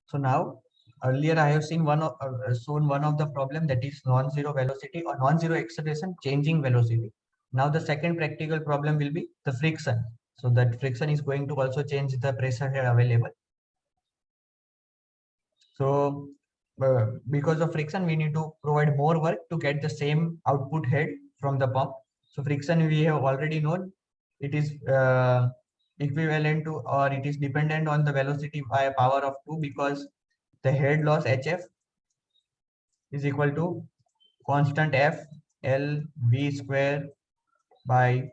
So now earlier I have seen shown one of the problem, that is non-zero velocity or non-zero acceleration changing velocity. Now the second practical problem will be the friction. So that friction is going to also change the pressure head available. So because of friction, we need to provide more work to get the same output head from the pump. So friction, we have already known, it is equivalent to, or it is dependent on the velocity by a power of 2, because the head loss HF is equal to constant F L V square by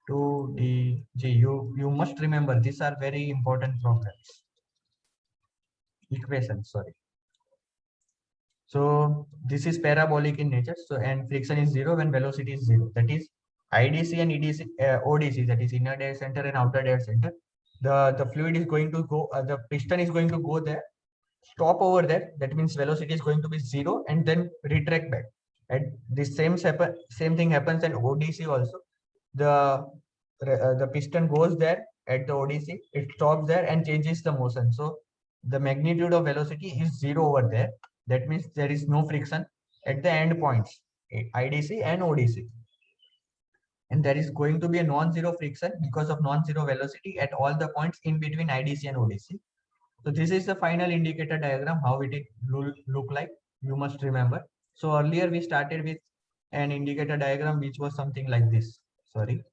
2 dg. You must remember, these are very important problems. Equations, sorry. So this is parabolic in nature. So and friction is zero when velocity is zero. That is IDC and EDC, ODC, that is inner dead center and outer dead center. The fluid is going to go, the piston is going to go there, stop over there. That means velocity is going to be zero and then retract back. And this same thing happens in ODC also. The piston goes there at the ODC, it stops there and changes the motion. So the magnitude of velocity is zero over there. That means there is no friction at the end points, IDC and ODC. And there is going to be a non-zero friction because of non-zero velocity at all the points in between IDC and ODC. So this is the final indicator diagram, how it will look like. You must remember. So earlier we started with an indicator diagram which was something like this. Sorry.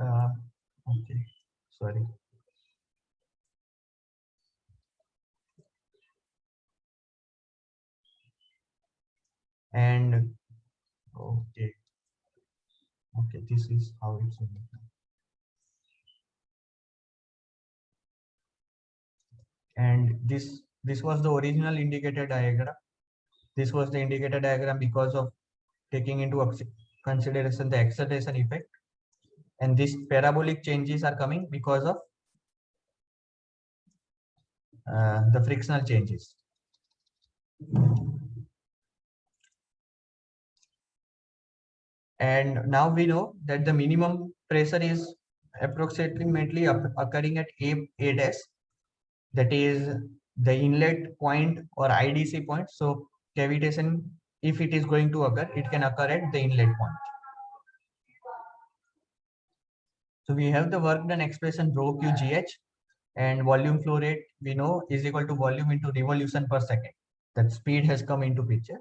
Okay. Sorry. And okay. Okay, this is how it's going. And this was the original indicator diagram. This was the indicator diagram because of taking into consideration the acceleration effect. And these parabolic changes are coming because of the frictional changes. And now we know that the minimum pressure is approximately occurring at A dash, that is the inlet point or IDC point. So cavitation, if it is going to occur, it can occur at the inlet point. So we have the work done expression rho QGH, and volume flow rate we know is equal to volume into revolution per second. That speed has come into picture.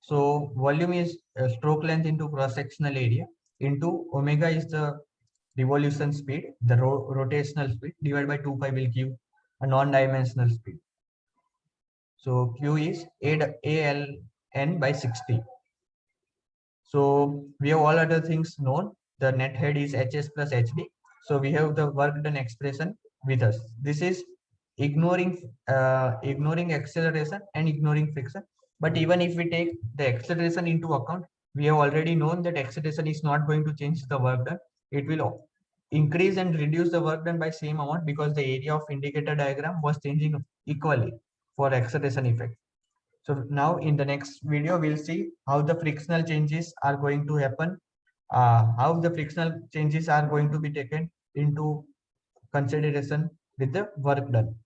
So volume is stroke length into cross sectional area into omega is the revolution speed, the rotational speed, divided by 2 pi will give a non-dimensional speed. So Q is ALN by 60. So we have all other things known. The net head is HS plus HD. So we have the work done expression with us. This is ignoring acceleration and ignoring friction. But even if we take the acceleration into account, we have already known that acceleration is not going to change the work done. It will increase and reduce the work done by same amount because the area of indicator diagram was changing equally for acceleration effect. So now in the next video, we'll see how the frictional changes are going to happen, how the frictional changes are going to be taken into consideration with the work done.